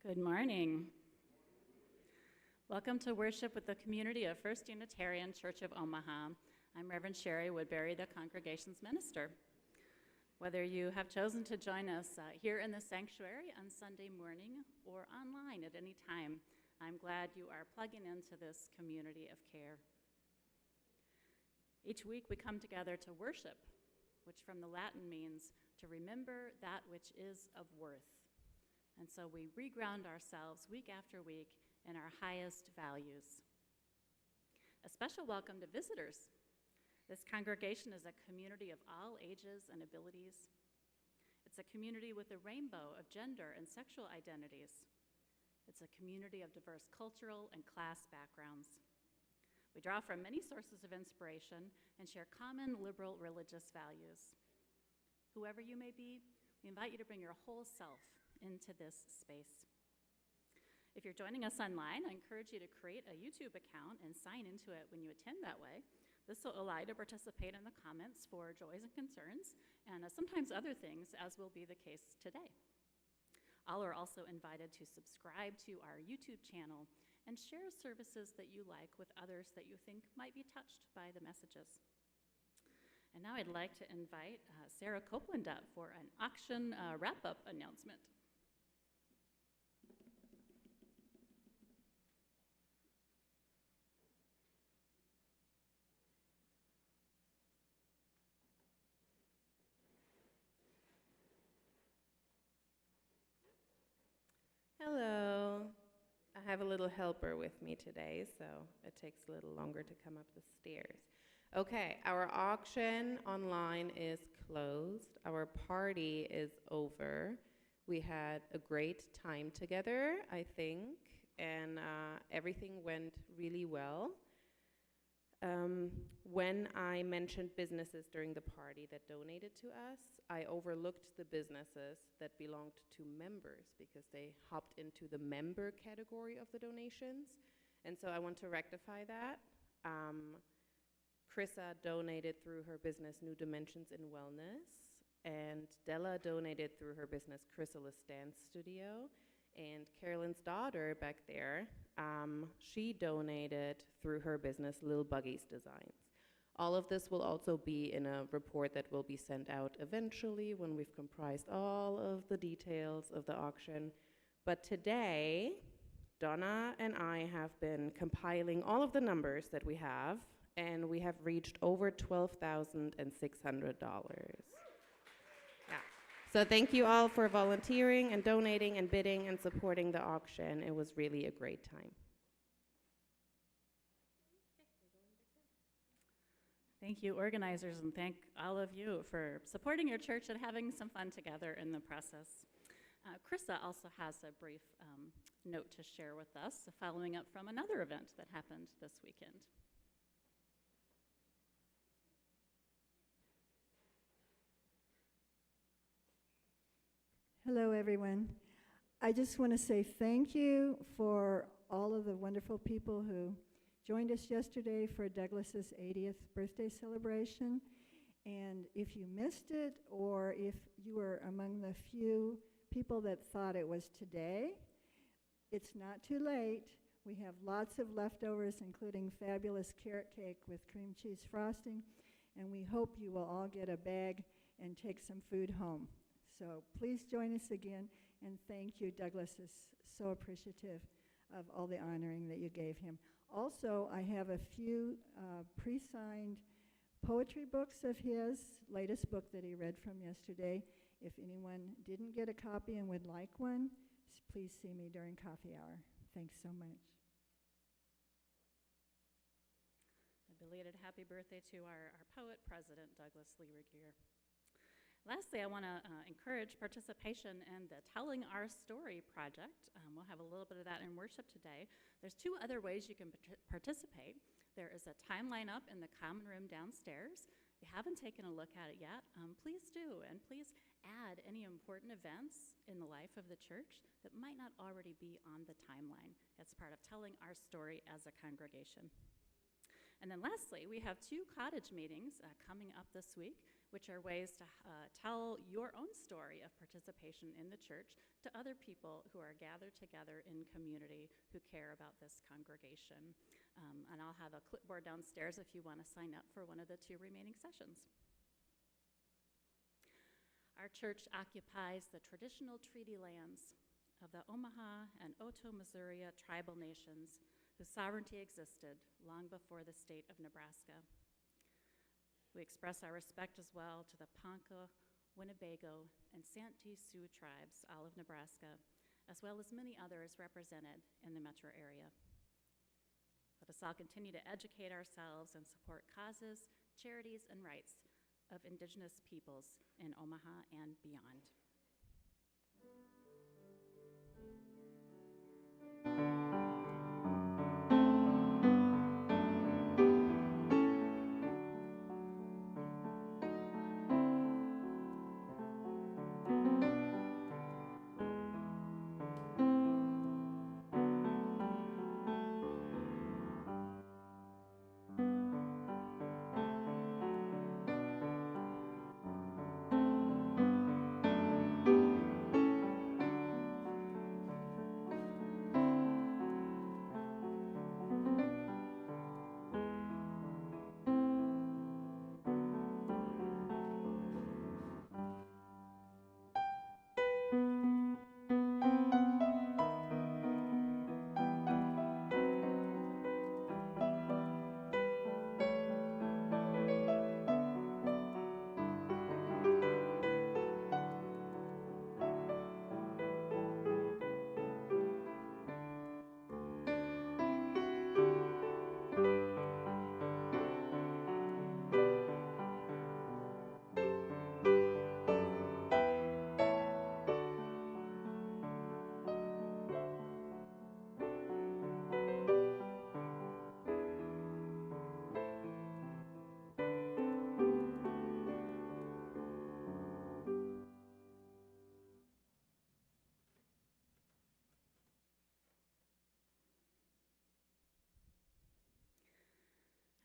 Good morning. Welcome to worship with the community of First Unitarian Church of Omaha. I'm Reverend Shari, Woodbury, the congregation's minister. Whether you have chosen to join us here in the sanctuary on Sunday morning or online at any time, I'm glad you are plugging into this community of care. Each week we come together to worship, which from the Latin means to remember that which is of worth. And so we reground ourselves week after week in our highest values. A special welcome to visitors. This congregation is a community of all ages and abilities. It's a community with a rainbow of gender and sexual identities. It's a community of diverse cultural and class backgrounds. We draw from many sources of inspiration and share common liberal religious values. Whoever you may be, we invite you to bring your whole self into this space. If you're joining us online, I encourage you to create a YouTube account and sign into it when you attend that way. This will allow you to participate in the comments for joys and concerns, and sometimes other things, as will be the case today. All are also invited to subscribe to our YouTube channel and share services that you like with others that you think might be touched by the messages. And now I'd like to invite Sarah Copeland up for an auction wrap-up announcement. Hello. I have a little helper with me today, so it takes a little longer to come up the stairs. Okay, our auction online is closed. Our party is over. We had a great time together, I think, and everything went really well. When I mentioned businesses during the party that donated to us, I overlooked the businesses that belonged to members because they hopped into the member category of the donations. And so I want to rectify that. Chrissa donated through her business New Dimensions in Wellness, and Della donated through her business Chrysalis Dance Studio. And Carolyn's daughter back there, she donated through her business Lil Buggy's Designs. All of this will also be in a report that will be sent out eventually when we've comprised all of the details of the auction. But today, Donna and I have been compiling all of the numbers that we have, and we have reached over $12,600. Yeah. So thank you all for volunteering and donating and bidding and supporting the auction. It was really a great time. Thank you, organizers, and thank all of you for supporting your church and having some fun together in the process. Chrissa also has a brief note to share with us, following up from another event that happened this weekend. Hello, everyone. I just want to say thank you for all of the wonderful people who joined us yesterday for Douglas's 80th birthday celebration. And if you missed it, or if you were among the few people that thought it was today, it's not too late. We have lots of leftovers, including fabulous carrot cake with cream cheese frosting, and we hope you will all get a bag and take some food home. So please join us again, and thank you. Douglas is so appreciative of all the honoring that you gave him. Also, I have a few pre-signed poetry books of his, latest book that he read from yesterday. If anyone didn't get a copy and would like one, please see me during coffee hour. Thanks so much. A belated happy birthday to our poet president, Douglas Lee Regier. Lastly, I want to encourage participation in the Telling Our Story project. We'll have a little bit of that in worship today. There's two other ways you can participate. There is a timeline up in the common room downstairs. If you haven't taken a look at it yet, please do, and please add any important events in the life of the church that might not already be on the timeline. It's part of telling our story as a congregation. And then lastly, we have 2 cottage meetings coming up this week, which are ways to tell your own story of participation in the church to other people who are gathered together in community who care about this congregation. And I'll have a clipboard downstairs if you want to sign up for one of the 2 remaining sessions. Our church occupies the traditional treaty lands of the Omaha and Oto, Missouri tribal nations whose sovereignty existed long before the state of Nebraska. We express our respect as well to the Ponca, Winnebago, and Santee Sioux tribes, all of Nebraska, as well as many others represented in the metro area. Let us all continue to educate ourselves and support causes, charities, and rights of Indigenous peoples in Omaha and beyond.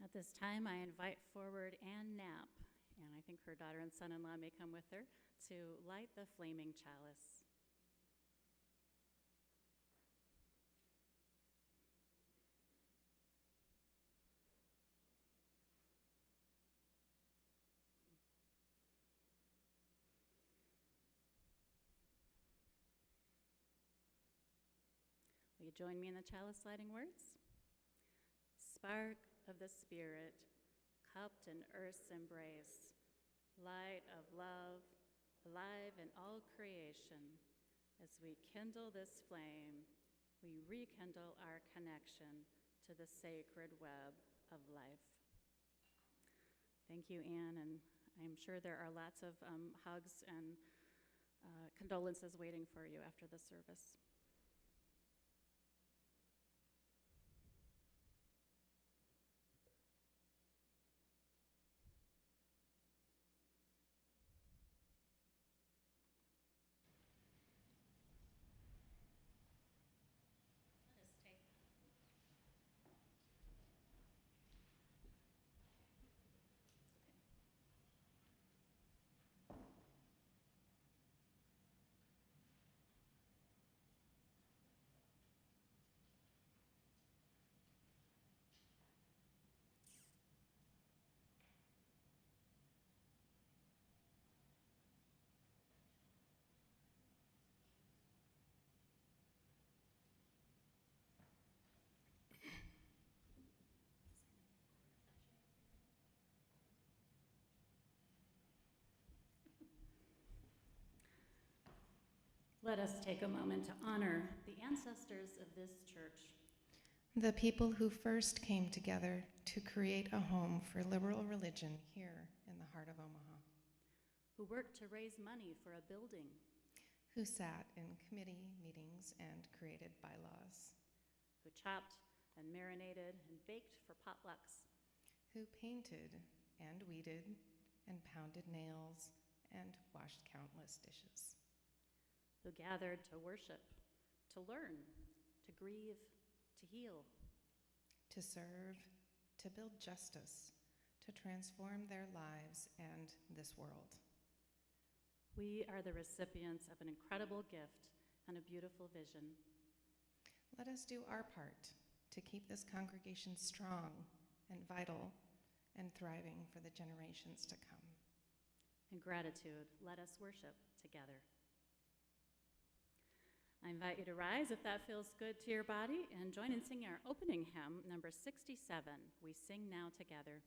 At this time, I invite forward Ann Knapp, and I think her daughter and son-in-law may come with her, to light the flaming chalice. Will you join me in the chalice lighting words? Spark of the Spirit, cupped in earth's embrace, light of love, alive in all creation. As we kindle this flame, we rekindle our connection to the sacred web of life. Thank you, Anne, and I'm sure there are lots of hugs and condolences waiting for you after the service. Let us take a moment to honor the ancestors of this church. The people who first came together to create a home for liberal religion here in the heart of Omaha. Who worked to raise money for a building. Who sat in committee meetings and created bylaws. Who chopped and marinated and baked for potlucks. Who painted and weeded and pounded nails and washed countless dishes. Who gathered to worship, to learn, to grieve, to heal. To serve, to build justice, to transform their lives and this world. We are the recipients of an incredible gift and a beautiful vision. Let us do our part to keep this congregation strong and vital and thriving for the generations to come. In gratitude, let us worship together. I invite you to rise if that feels good to your body and join in singing our opening hymn, number 67, We Sing Now Together.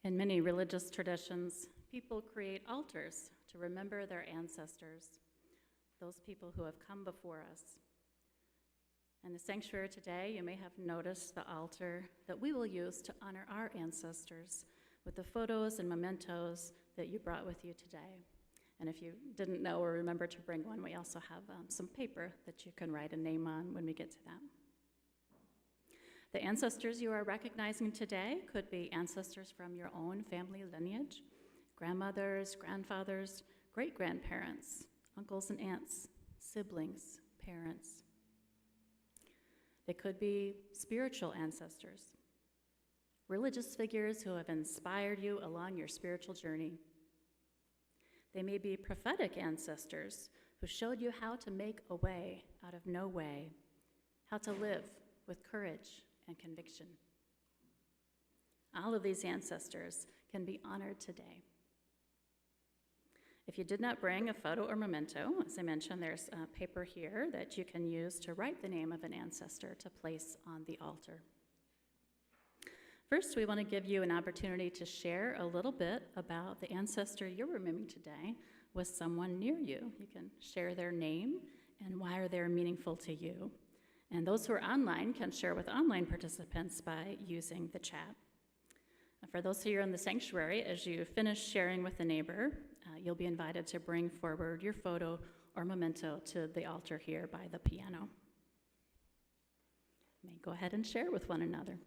In many religious traditions, people create altars to remember their ancestors, those people who have come before us. In the sanctuary today, you may have noticed the altar that we will use to honor our ancestors with the photos and mementos that you brought with you today. And if you didn't know or remember to bring one, we also have some paper that you can write a name on when we get to that. The ancestors you are recognizing today could be ancestors from your own family lineage, grandmothers, grandfathers, great-grandparents, uncles and aunts, siblings, parents. They could be spiritual ancestors, religious figures who have inspired you along your spiritual journey. They may be prophetic ancestors who showed you how to make a way out of no way, how to live with courage and conviction. All of these ancestors can be honored today. If you did not bring a photo or memento, as I mentioned, there's a paper here that you can use to write the name of an ancestor to place on the altar. First, we want to give you an opportunity to share a little bit about the ancestor you're remembering today with someone near you. You can share their name and why are they meaningful to you. And those who are online can share with online participants by using the chat. For those of you in the sanctuary, as you finish sharing with a neighbor, you'll be invited to bring forward your photo or memento to the altar here by the piano. You may go ahead and share with one another.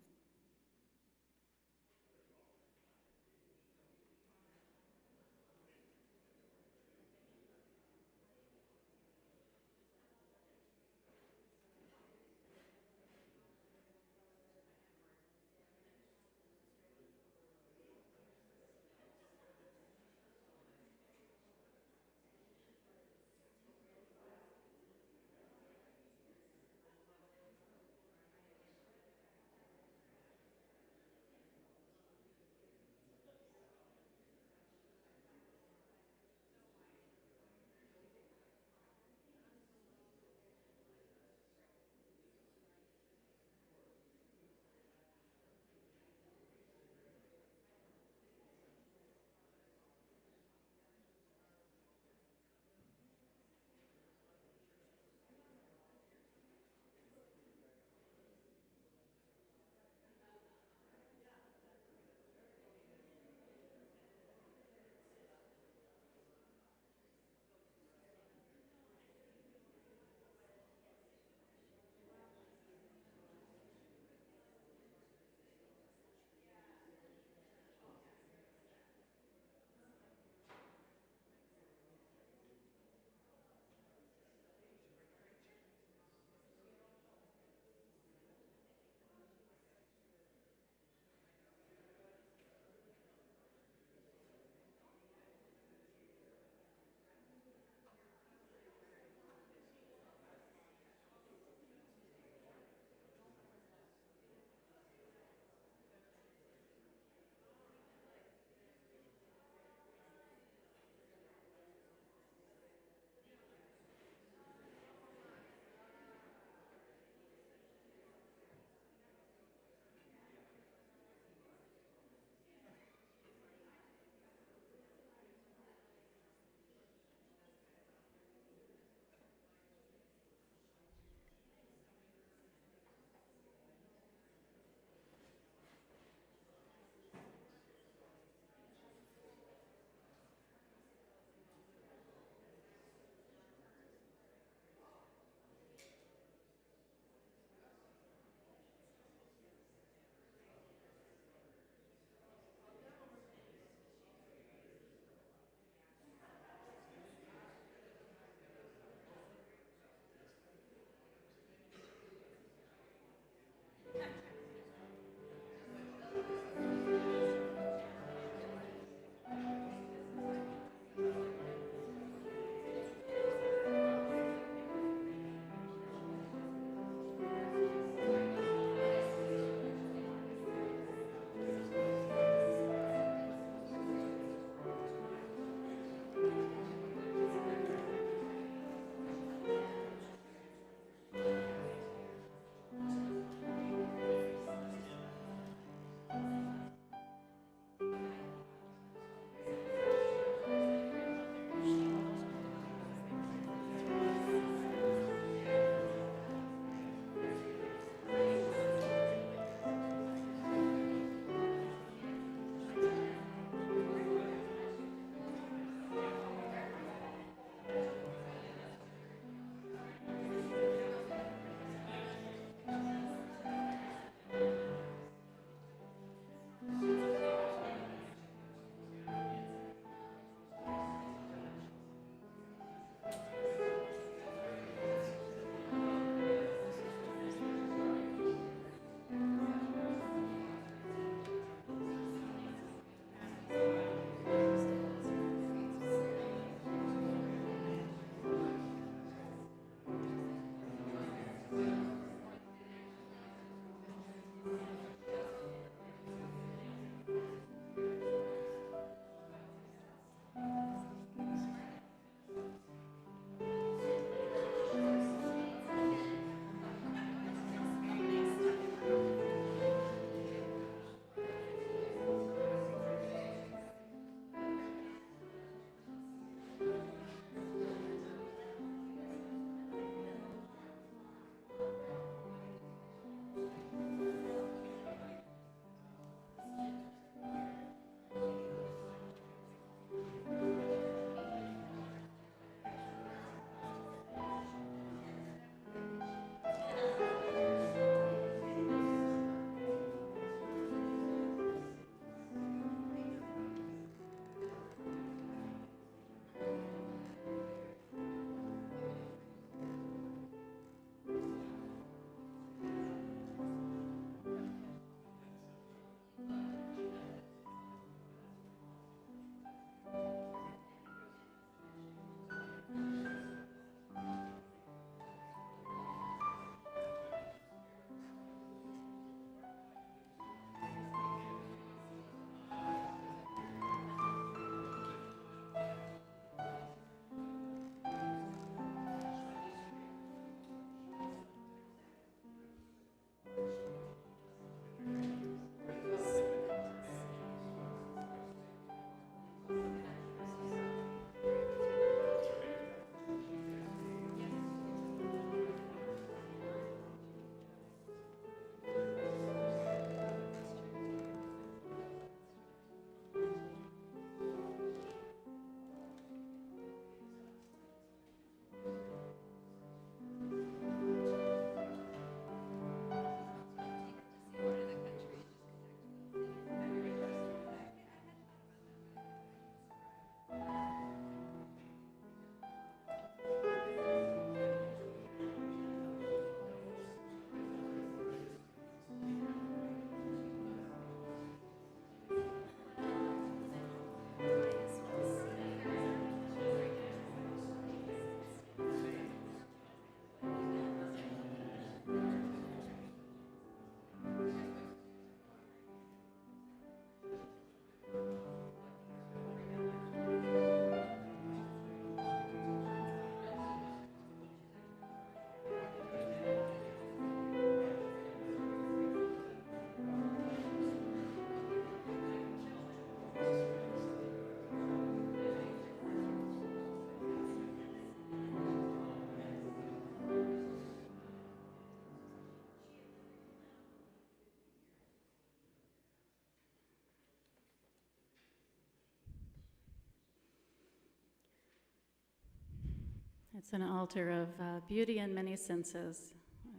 It's an altar of beauty in many senses,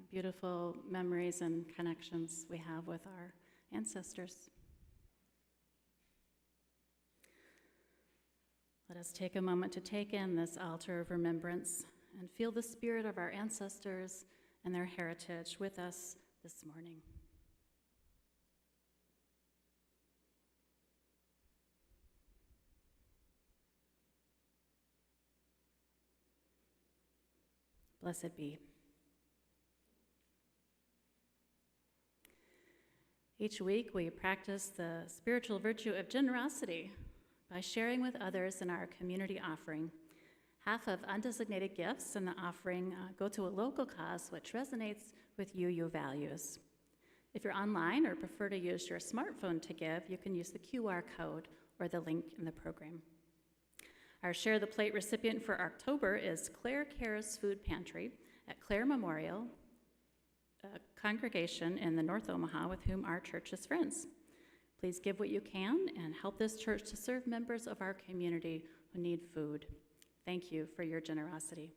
beautiful memories and connections we have with our ancestors. Let us take a moment to take in this altar of remembrance and feel the spirit of our ancestors and their heritage with us this morning. Blessed be. Each week we practice the spiritual virtue of generosity by sharing with others in our community offering. Half of undesignated gifts in the offering go to a local cause which resonates with UU values. If you're online or prefer to use your smartphone to give, you can use the QR code or the link in the program. Our Share the Plate recipient for October is Claire Care's Food Pantry at Clare Memorial, a congregation in the North Omaha with whom our church is friends. Please give what you can and help this church to serve members of our community who need food. Thank you for your generosity.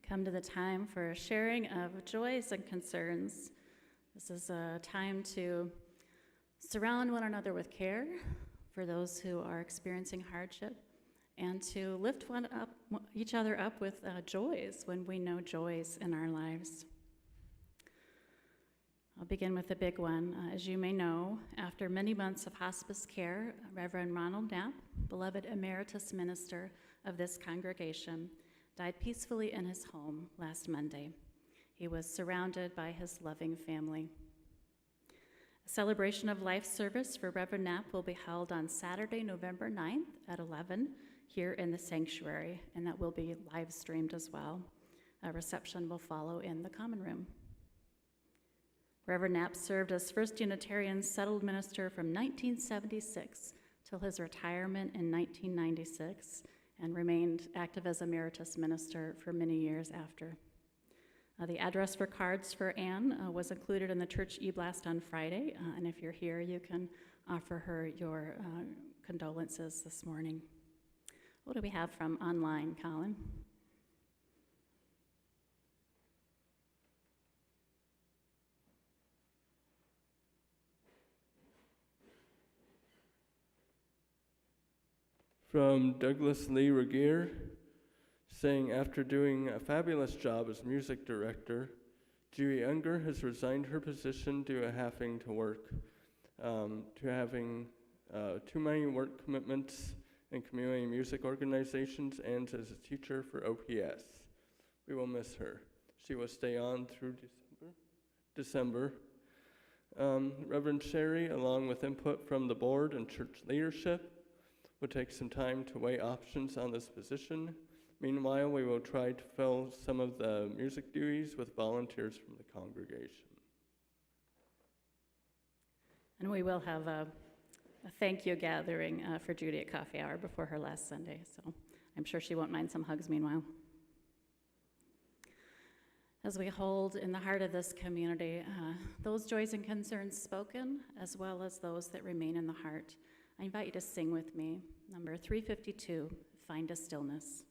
Come to the time for sharing of joys and concerns. This is a time to surround one another with care for those who are experiencing hardship and to lift each other up with joys when we know joys in our lives. I'll begin with the big one. As you may know, after many months of hospice care, Reverend Ronald Knapp, beloved emeritus minister of this congregation, died peacefully in his home last Monday. He was surrounded by his loving family. A celebration of life service for Reverend Knapp will be held on Saturday, November 9th at 11 here in the sanctuary, and that will be live streamed as well. A reception will follow in the common room. Reverend Knapp served as First Unitarian settled minister from 1976 till his retirement in 1996, and remained active as emeritus minister for many years after. The address for cards for Anne was included in the church e-blast on Friday, and if you're here, you can offer her your condolences this morning. What do we have from online, Colin? From Douglas Lee Regier, saying, after doing a fabulous job as music director, Dewey Unger has resigned her position due to having to work, to having too many work commitments in community music organizations and as a teacher for OPS. We will miss her. She will stay on through December. Reverend Shari, along with input from the board and church leadership, We'll take some time to weigh options on this position. Meanwhile, we will try to fill some of the music duties with volunteers from the congregation. And we will have a thank you gathering for Judy at coffee hour before her last Sunday, so I'm sure she won't mind some hugs meanwhile. As we hold in the heart of this community, those joys and concerns spoken, as well as those that remain in the heart, I invite you to sing with me, number 352, Find a Stillness.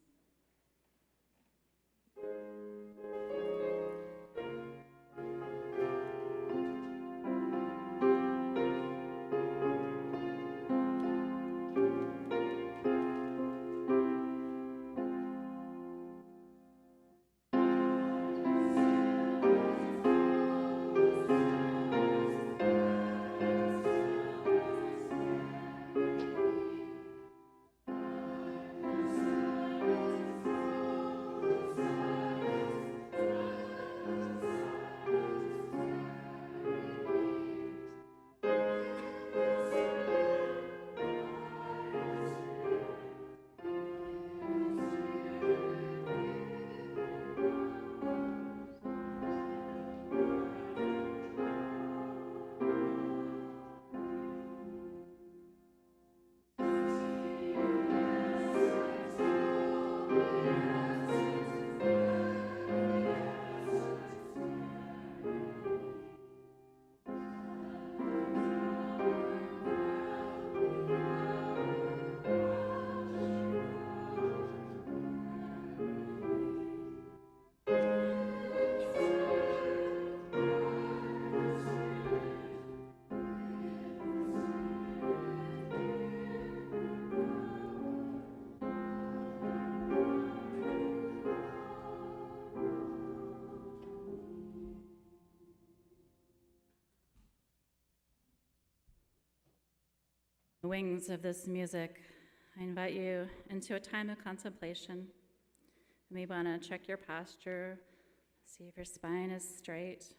The wings of this music, I invite you into a time of contemplation. You may want to check your posture, see if your spine is straight.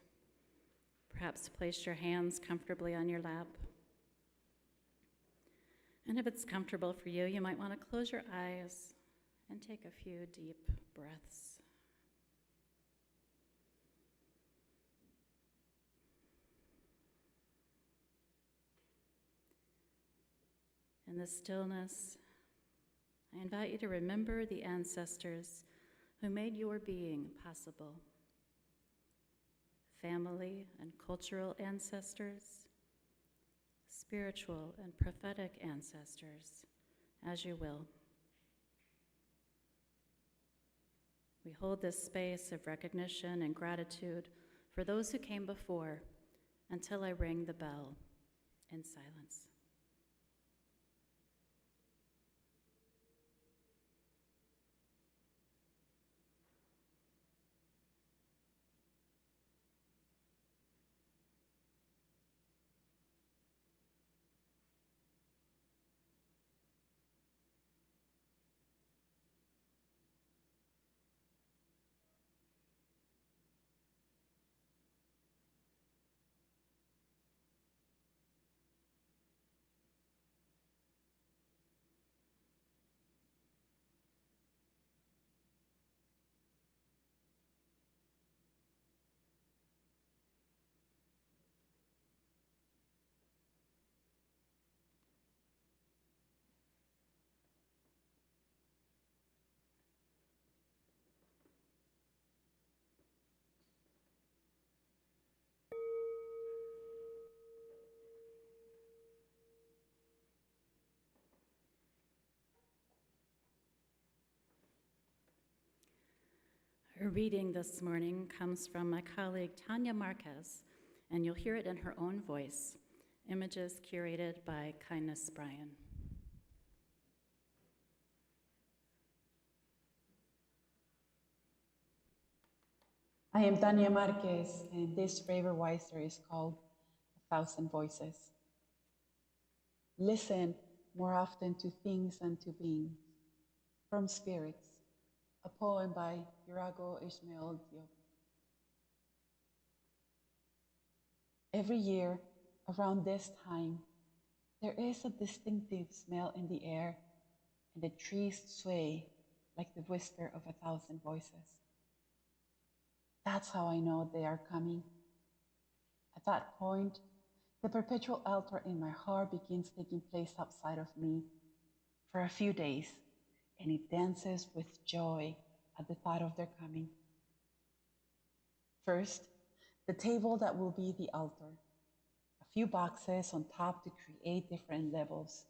Perhaps place your hands comfortably on your lap. And if it's comfortable for you, you might want to close your eyes and take a few deep breaths. In the stillness, I invite you to remember the ancestors who made your being possible. Family and cultural ancestors, spiritual and prophetic ancestors, as you will. We hold this space of recognition and gratitude for those who came before until I ring the bell in silence. Her reading this morning comes from my colleague Tanya Marquez, and you'll hear it in her own voice. Images curated by Kindness Bryan. I am Tania Marquez, and this Raver Weiser is called A Thousand Voices. Listen more often to things and to beings. From Spirits, a poem by Irago Ismael Diop. Every year, around this time, there is a distinctive smell in the air, and the trees sway like the whisper of 1,000 voices. That's how I know they are coming. At that point, the perpetual altar in my heart begins taking place outside of me for a few days, and it dances with joy at the thought of their coming. First, the table that will be the altar, a few boxes on top to create different levels.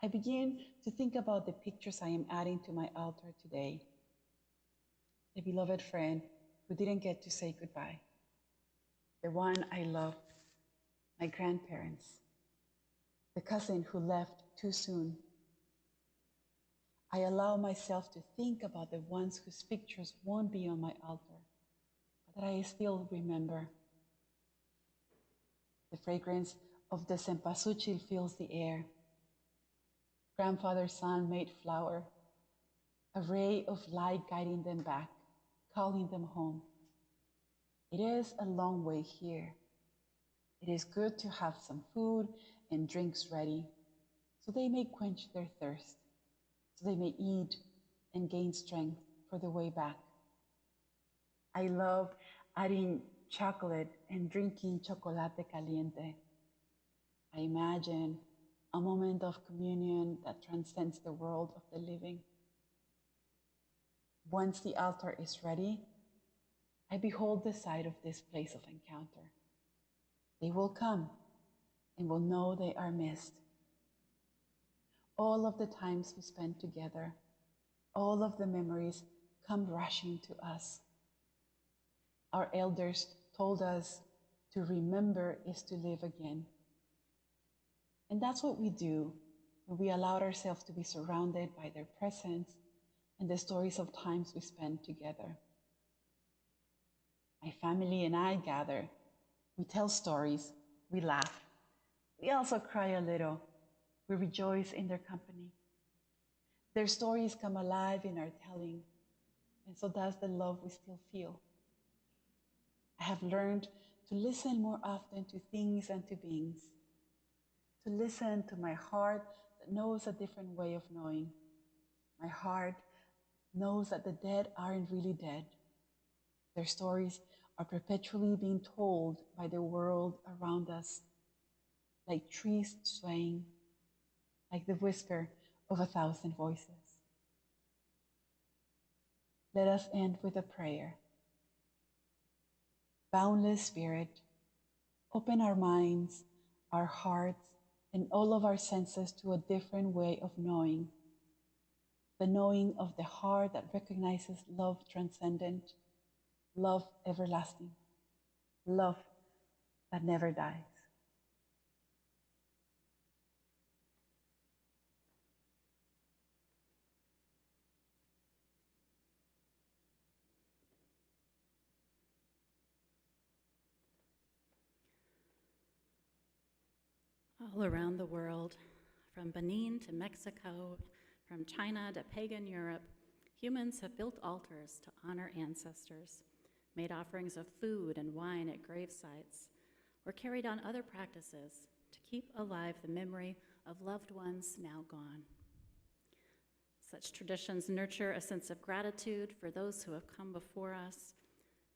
I begin to think about the pictures I am adding to my altar today. The beloved friend who didn't get to say goodbye, the one I loved, my grandparents, the cousin who left too soon. I allow myself to think about the ones whose pictures won't be on my altar, but that I still remember. The fragrance of the cempasúchil fills the air. Grandfather's sun-made flower, a ray of light guiding them back, calling them home. It is a long way here. It is good to have some food and drinks ready, so they may quench their thirst, so they may eat and gain strength for the way back. I love adding chocolate and drinking chocolate caliente. I imagine a moment of communion that transcends the world of the living. Once the altar is ready, I behold the site of this place of encounter. They will come and will know they are missed. All of the times we spent together, all of the memories come rushing to us. Our elders told us to remember is to live again. And that's what we do when we allowed ourselves to be surrounded by their presence and the stories of times we spent together. My family and I gather. We tell stories. We laugh. We also cry a little. We rejoice in their company. Their stories come alive in our telling, and so does the love we still feel. I have learned to listen more often to things and to beings, to listen to my heart that knows a different way of knowing. My heart knows that the dead aren't really dead. Their stories are perpetually being told by the world around us, like trees swaying, like the whisper of 1,000 voices. Let us end with a prayer. Boundless Spirit, open our minds, our hearts, and all of our senses to a different way of knowing. The knowing of the heart that recognizes love transcendent, love everlasting, love that never dies. All around the world, from Benin to Mexico, from China to pagan Europe, humans have built altars to honor ancestors, made offerings of food and wine at grave sites, or carried on other practices to keep alive the memory of loved ones now gone. Such traditions nurture a sense of gratitude for those who have come before us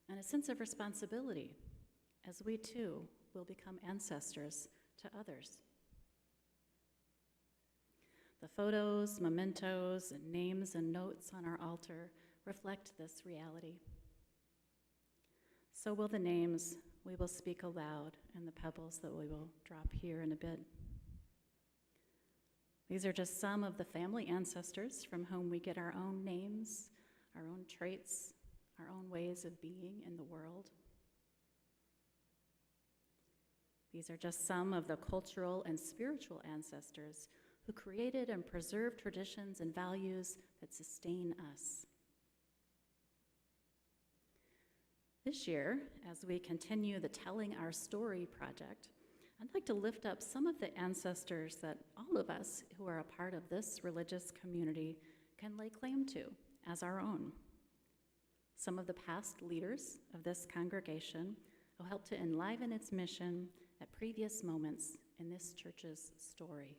and a sense of responsibility as we too will become ancestors to others. The photos, mementos, and names and notes on our altar reflect this reality. So will the names we will speak aloud and the pebbles that we will drop here in a bit. These are just some of the family ancestors from whom we get our own names, our own traits, our own ways of being in the world. These are just some of the cultural and spiritual ancestors who created and preserved traditions and values that sustain us. This year, as we continue the Telling Our Story project, I'd like to lift up some of the ancestors that all of us who are a part of this religious community can lay claim to as our own. Some of the past leaders of this congregation who helped to enliven its mission at previous moments in this church's story.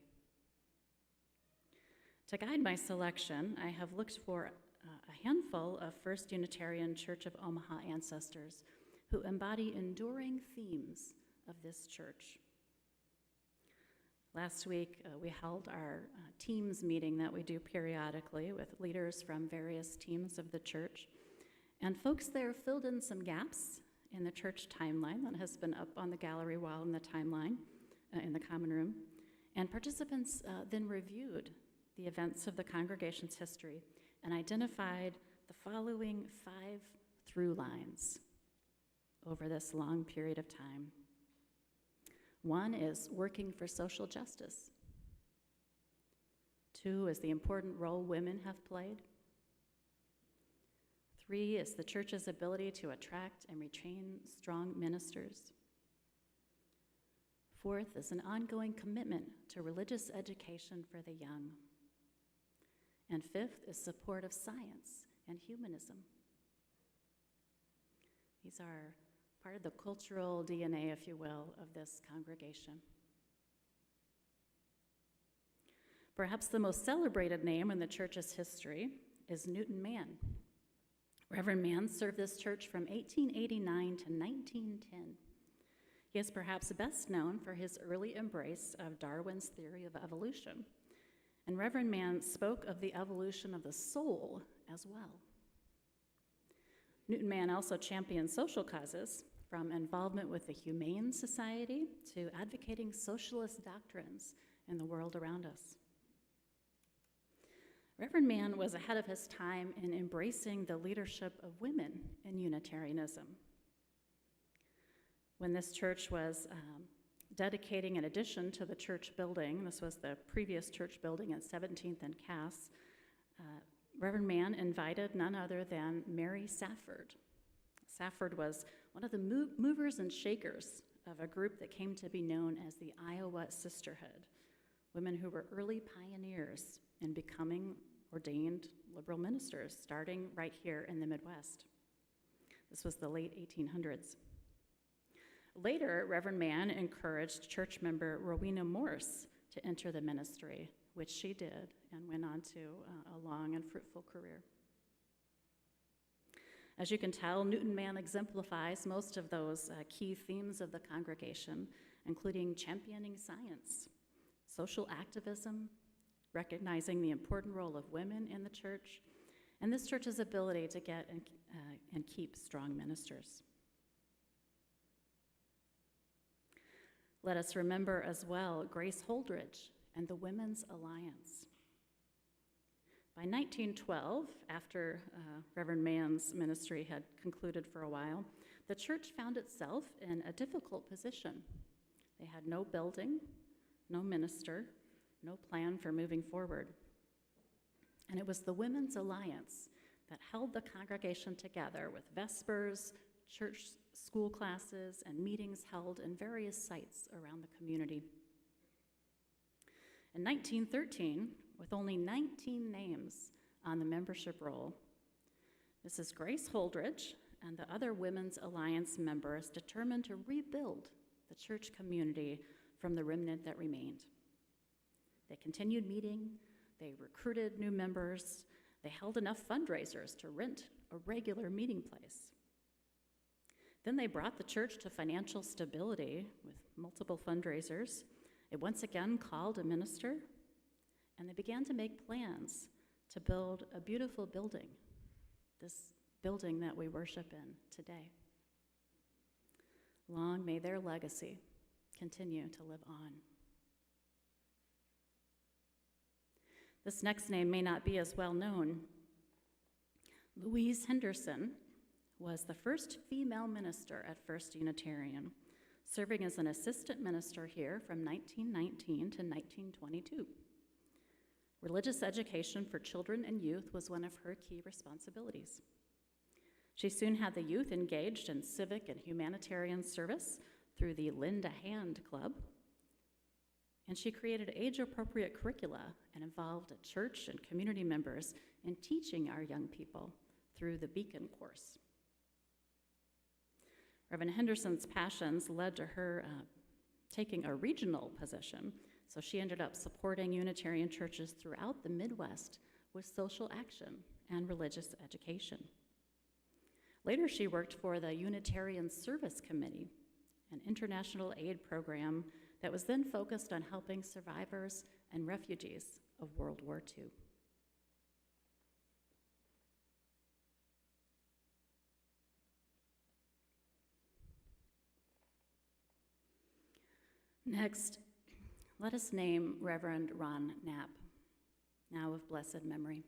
To guide my selection, I have looked for a handful of First Unitarian Church of Omaha ancestors who embody enduring themes of this church. Last week, we held our teams meeting that we do periodically with leaders from various teams of the church. And folks there filled in some gaps in the church timeline that has been up on the gallery wall in the timeline in the common room. And participants then reviewed the events of the congregation's history and identified the following 5 through lines over this long period of time. 1 is working for social justice. 2 is the important role women have played. 3 is the church's ability to attract and retain strong ministers. 4th is an ongoing commitment to religious education for the young. And 5th is support of science and humanism. These are part of the cultural DNA, if you will, of this congregation. Perhaps the most celebrated name in the church's history is Newton Mann. Reverend Mann served this church from 1889 to 1910. He is perhaps best known for his early embrace of Darwin's theory of evolution. And Reverend Mann spoke of the evolution of the soul as well. Newton Mann also championed social causes, from involvement with the Humane Society to advocating socialist doctrines in the world around us. Reverend Mann was ahead of his time in embracing the leadership of women in Unitarianism. When this church was dedicating an addition to the church building, this was the previous church building at 17th and Cass, Reverend Mann invited none other than Mary Safford. Safford was one of the movers and shakers of a group that came to be known as the Iowa Sisterhood, women who were early pioneers in becoming ordained liberal ministers, starting right here in the Midwest. This was the late 1800s. Later, Reverend Mann encouraged church member Rowena Morse to enter the ministry, which she did and went on to a long and fruitful career. As you can tell, Newton Mann exemplifies most of those key themes of the congregation, including championing science, social activism, recognizing the important role of women in the church, and this church's ability to get and keep strong ministers. Let us remember as well Grace Holdridge and the Women's Alliance. By 1912, after Reverend Mann's ministry had concluded for a while, the church found itself in a difficult position. They had no building, no minister, no plan for moving forward. And it was the Women's Alliance that held the congregation together with vespers, church school classes, and meetings held in various sites around the community. In 1913, with only 19 names on the membership roll, Mrs. Grace Holdridge and the other Women's Alliance members determined to rebuild the church community from the remnant that remained. They continued meeting, they recruited new members, they held enough fundraisers to rent a regular meeting place. Then they brought the church to financial stability with multiple fundraisers. They once again called a minister, and they began to make plans to build a beautiful building, this building that we worship in today. Long may their legacy continue to live on. This next name may not be as well known. Louise Henderson was the first female minister at First Unitarian, serving as an assistant minister here from 1919 to 1922. Religious education for children and youth was one of her key responsibilities. She soon had the youth engaged in civic and humanitarian service through the Lend a Hand Club, and she created age-appropriate curricula and involved church and community members in teaching our young people through the Beacon course. Reverend Henderson's passions led to her taking a regional position. So she ended up supporting Unitarian churches throughout the Midwest with social action and religious education. Later, she worked for the Unitarian Service Committee, an international aid program that was then focused on helping survivors and refugees of World War II. Next, let us name Reverend Ron Knapp, now of blessed memory.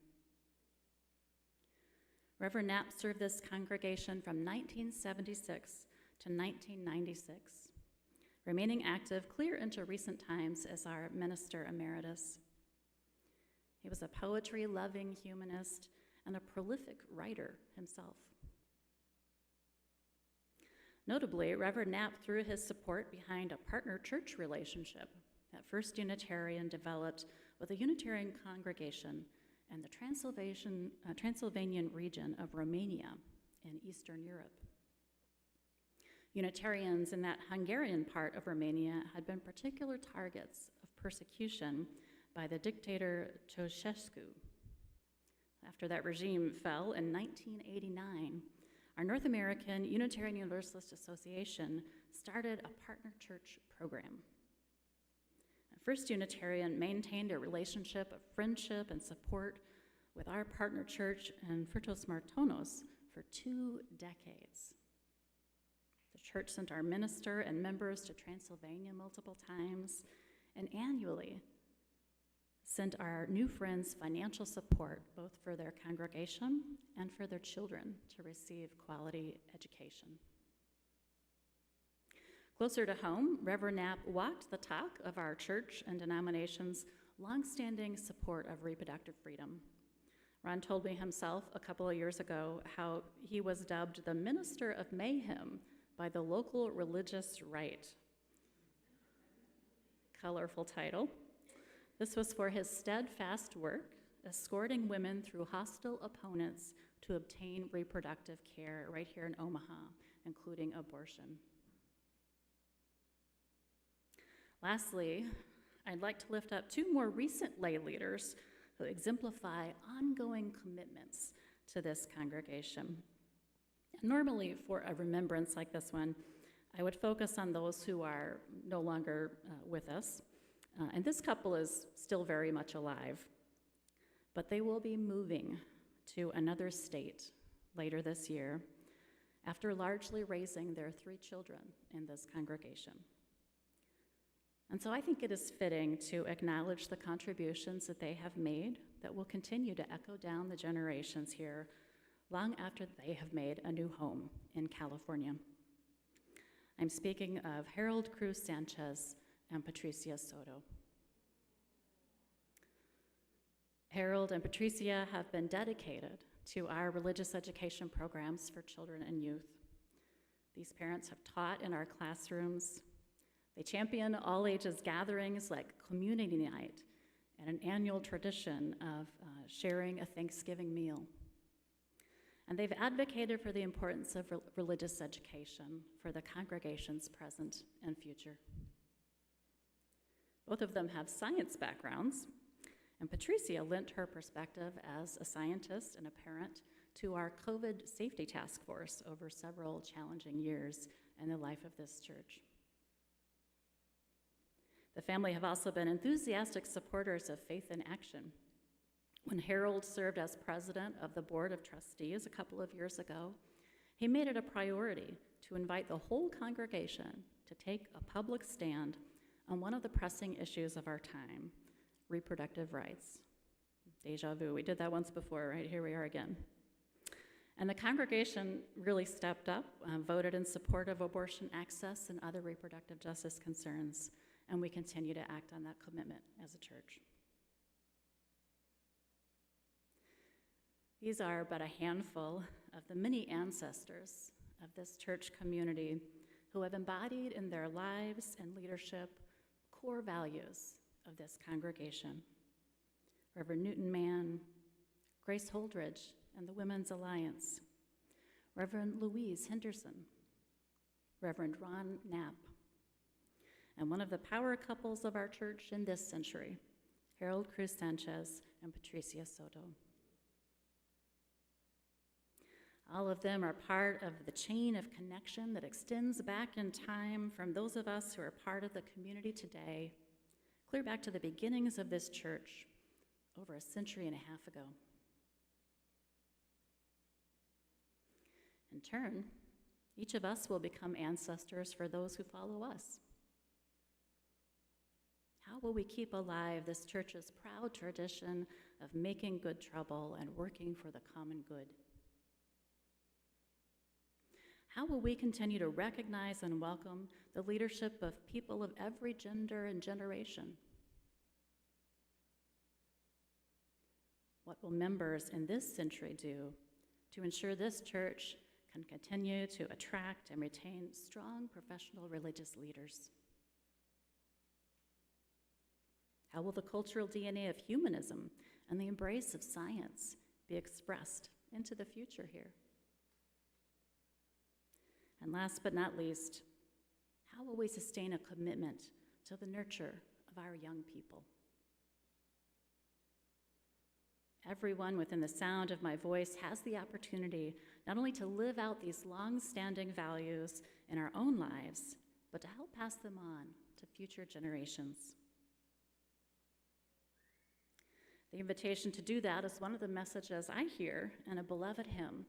Reverend Knapp served this congregation from 1976 to 1996, remaining active clear into recent times as our minister emeritus. He was a poetry-loving humanist and a prolific writer himself. Notably, Reverend Knapp threw his support behind a partner church relationship that First Unitarian developed with a Unitarian congregation in the Transylvanian region of Romania in Eastern Europe. Unitarians in that Hungarian part of Romania had been particular targets of persecution by the dictator Ceausescu. After that regime fell in 1989, our North American Unitarian Universalist Association started a partner church program. First Unitarian maintained a relationship of friendship and support with our partner church in Frutos Martonos for 2 decades. The church sent our minister and members to Transylvania multiple times, and annually sent our new friends financial support, both for their congregation and for their children to receive quality education. Closer to home, Reverend Knapp walked the talk of our church and denomination's longstanding support of reproductive freedom. Ron told me himself a couple of years ago how he was dubbed the Minister of Mayhem by the local religious right. Colorful title. This was for his steadfast work, escorting women through hostile opponents to obtain reproductive care right here in Omaha, including abortion. Lastly, I'd like to lift up 2 more recent lay leaders who exemplify ongoing commitments to this congregation. Normally, for a remembrance like this one, I would focus on those who are no longer with us. And this couple is still very much alive, but they will be moving to another state later this year after largely raising their 3 children in this congregation. And so I think it is fitting to acknowledge the contributions that they have made that will continue to echo down the generations here long after they have made a new home in California. I'm speaking of Harold Cruz Sanchez and Patricia Soto. Harold and Patricia have been dedicated to our religious education programs for children and youth. These parents have taught in our classrooms. They champion all ages gatherings like community night and an annual tradition of sharing a Thanksgiving meal. And they've advocated for the importance of religious education for the congregations present and future. Both of them have science backgrounds, and Patricia lent her perspective as a scientist and a parent to our COVID safety task force over several challenging years in the life of this church. The family have also been enthusiastic supporters of Faith in Action. When Harold served as president of the Board of Trustees a couple of years ago, he made it a priority to invite the whole congregation to take a public stand on one of the pressing issues of our time, reproductive rights. Deja vu, we did that once before, right? Here we are again. And the congregation really stepped up, voted in support of abortion access and other reproductive justice concerns, and we continue to act on that commitment as a church. These are but a handful of the many ancestors of this church community who have embodied in their lives and leadership core values of this congregation. Reverend Newton Mann, Grace Holdridge and the Women's Alliance, Reverend Louise Henderson, Reverend Ron Knapp, and one of the power couples of our church in this century, Harold Cruz Sanchez and Patricia Soto. All of them are part of the chain of connection that extends back in time from those of us who are part of the community today, clear back to the beginnings of this church over a century and a half ago. In turn, each of us will become ancestors for those who follow us. How will we keep alive this church's proud tradition of making good trouble and working for the common good? How will we continue to recognize and welcome the leadership of people of every gender and generation? What will members in this century do to ensure this church can continue to attract and retain strong professional religious leaders? How will the cultural DNA of humanism and the embrace of science be expressed into the future here? And last but not least, how will we sustain a commitment to the nurture of our young people? Everyone within the sound of my voice has the opportunity not only to live out these long-standing values in our own lives, but to help pass them on to future generations. The invitation to do that is one of the messages I hear in a beloved hymn,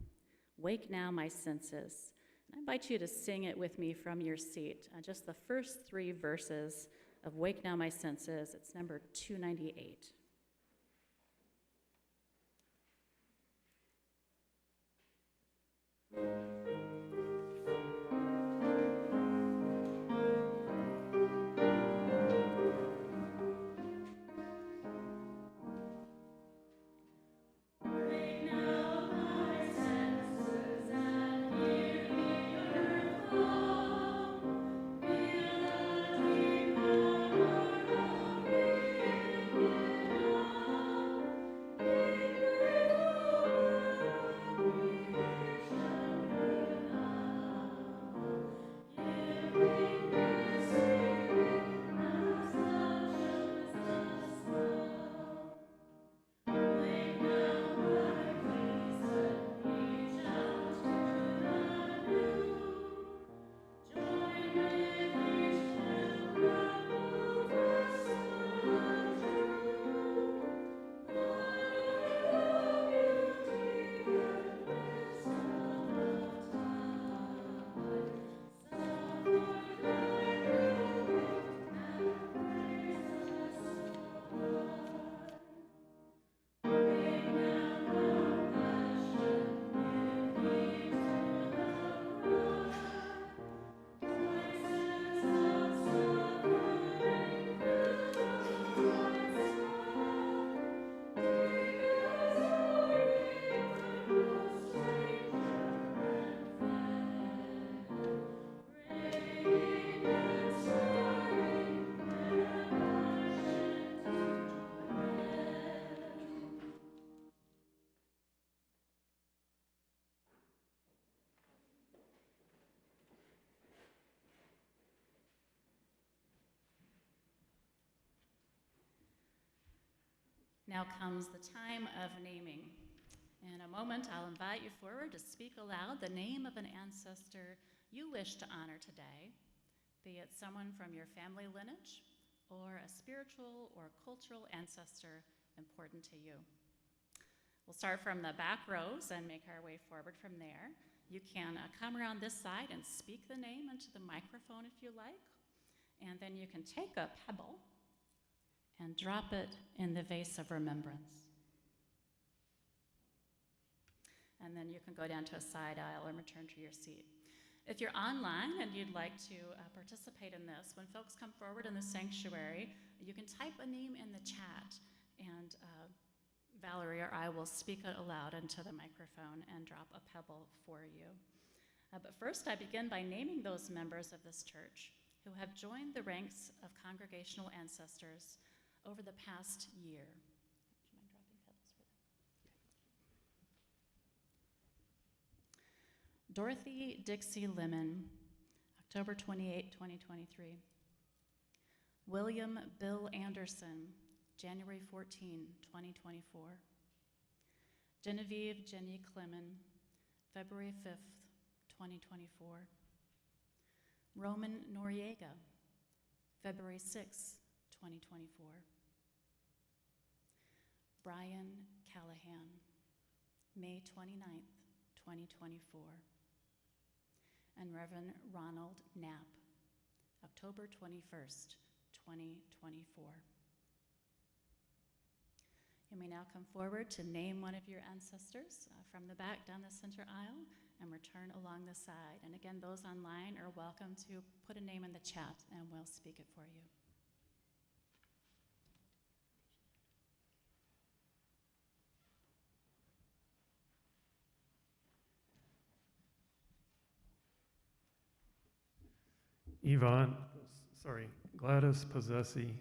"Wake Now My Senses." And I invite you to sing it with me from your seat. Just the first 3 verses of "Wake Now My Senses." It's number 298. Now comes the time of naming. In a moment, I'll invite you forward to speak aloud the name of an ancestor you wish to honor today, be it someone from your family lineage or a spiritual or cultural ancestor important to you. We'll start from the back rows and make our way forward from there. You can come around this side and speak the name into the microphone if you like, and then you can take a pebble and drop it in the vase of remembrance. And then you can go down to a side aisle and return to your seat. If you're online and you'd like to participate in this, when folks come forward in the sanctuary, you can type a name in the chat, and Valerie or I will speak it aloud into the microphone and drop a pebble for you. But first, I begin by naming those members of this church who have joined the ranks of congregational ancestors over the past year. Would you mind dropping pebbles for that? Dorothy Dixie Lemon, October 28, 2023. William Bill Anderson, January 14, 2024. Genevieve Jenny Clemon, February 5th, 2024. Roman Noriega, February 6, 2024. Brian Callahan, May 29th, 2024. And Reverend Ronald Knapp, October 21st, 2024. You may now come forward to name one of your ancestors from the back down the center aisle and return along the side. And again, those online are welcome to put a name in the chat and we'll speak it for you. Gladys Possessi,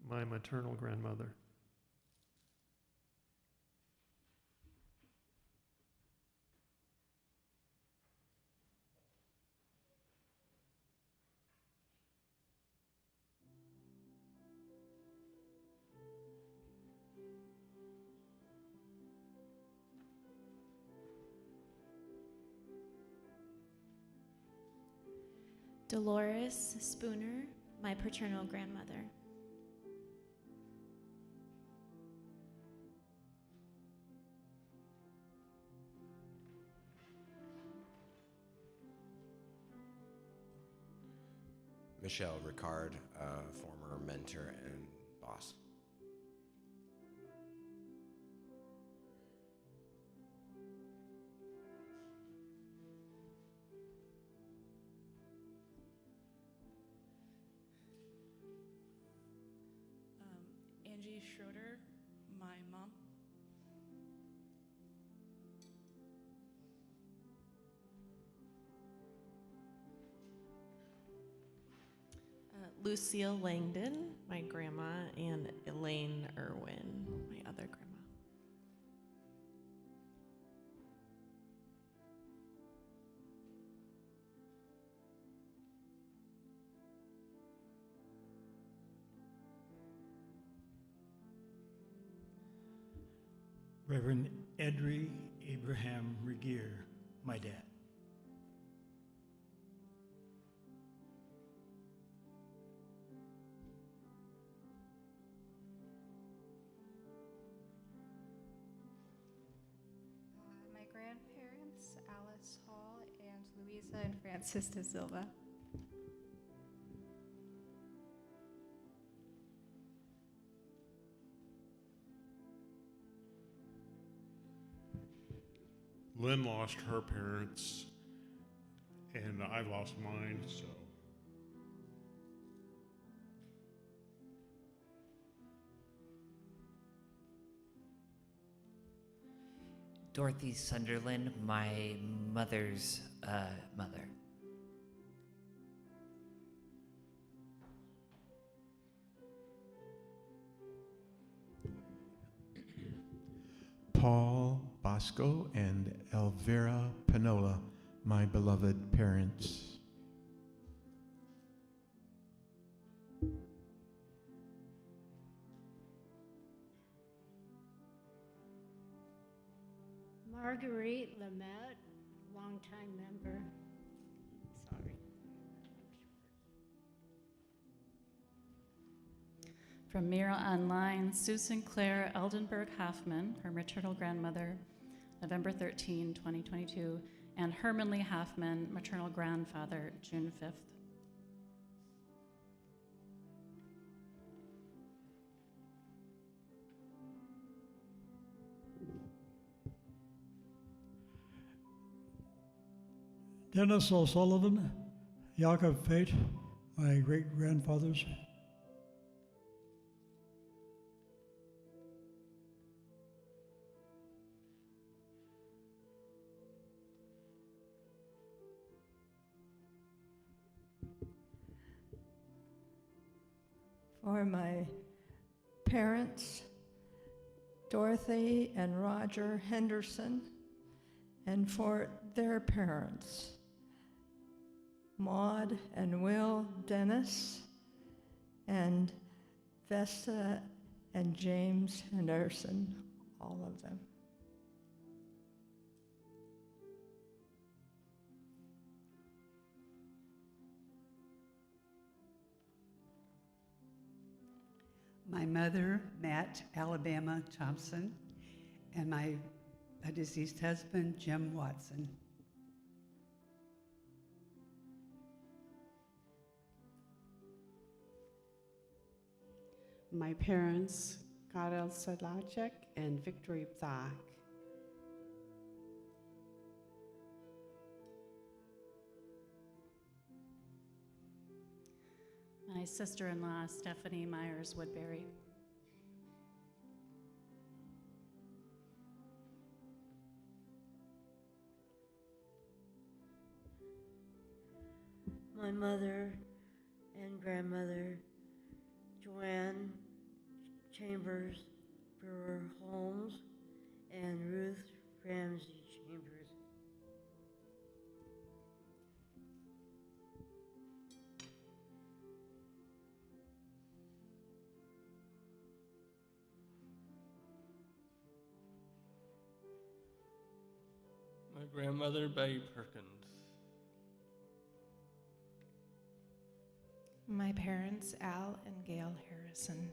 my maternal grandmother. Dolores Spooner, my paternal grandmother. Michelle Ricard, former mentor and boss. Angie Schroeder, my mom. Lucille Langdon, my grandma, and Elaine Irwin, my other grandma. Reverend Edry Abraham Regier, my dad. My grandparents, Alice Hall and Louisa and Francis de Silva. Lynn lost her parents, and I lost mine, so. Dorothy Sunderland, my mother's mother. Paul Bosco and Elvira Panola, my beloved parents. Marguerite Lamette, longtime member. Sorry. From Mira Online, Susan Claire Eldenberg Hoffman, her maternal grandmother, November 13, 2022, and Herman Lee Hoffman, maternal grandfather, June 5th. Dennis O'Sullivan, Jakob Fate, my great-grandfathers. For my parents, Dorothy and Roger Henderson, and for their parents, Maud and Will Dennis, and Vesta and James Henderson, all of them. My mother, Matt Alabama Thompson, and my deceased husband, Jim Watson. My parents, Karel Sedlacek and Victory Ptak. My sister-in-law, Stephanie Myers Woodbury. My mother and grandmother, Joanne Chambers Brewer Holmes and Ruth Ramsey Chambers. My grandmother, Betty Perkins. My parents, Al and Gail Harrison.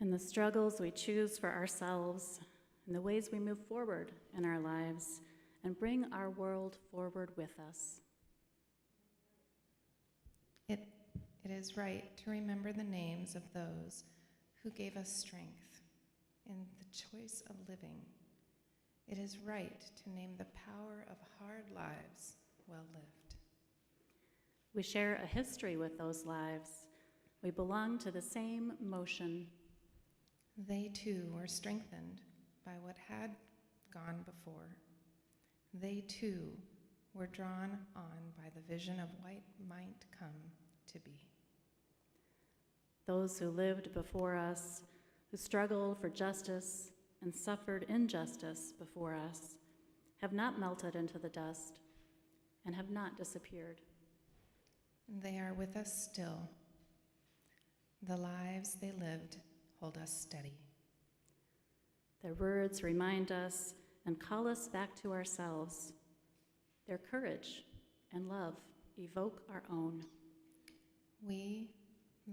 And the struggles we choose for ourselves, and the ways we move forward in our lives and bring our world forward with us. It is right to remember the names of those who gave us strength in the choice of living. It is right to name the power of hard lives well lived. We share a history with those lives. We belong to the same motion. They too were strengthened by what had gone before. They too were drawn on by the vision of what might come to be. Those who lived before us, who struggled for justice and suffered injustice before us, have not melted into the dust and have not disappeared. They are with us still. The lives they lived hold us steady. Their words remind us and call us back to ourselves. Their courage and love evoke our own. We,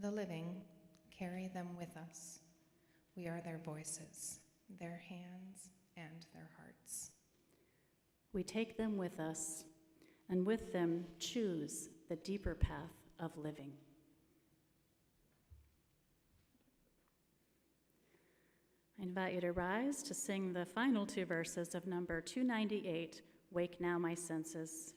the living, carry them with us. We are their voices, their hands, and their hearts. We take them with us, and with them choose the deeper path of living. I invite you to rise to sing the final two verses of number 298, Wake Now My Senses.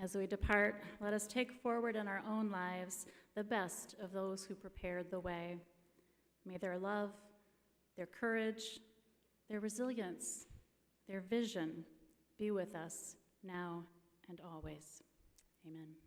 As we depart, let us take forward in our own lives the best of those who prepared the way. May their love, their courage, their resilience, their vision be with us now and always. Amen.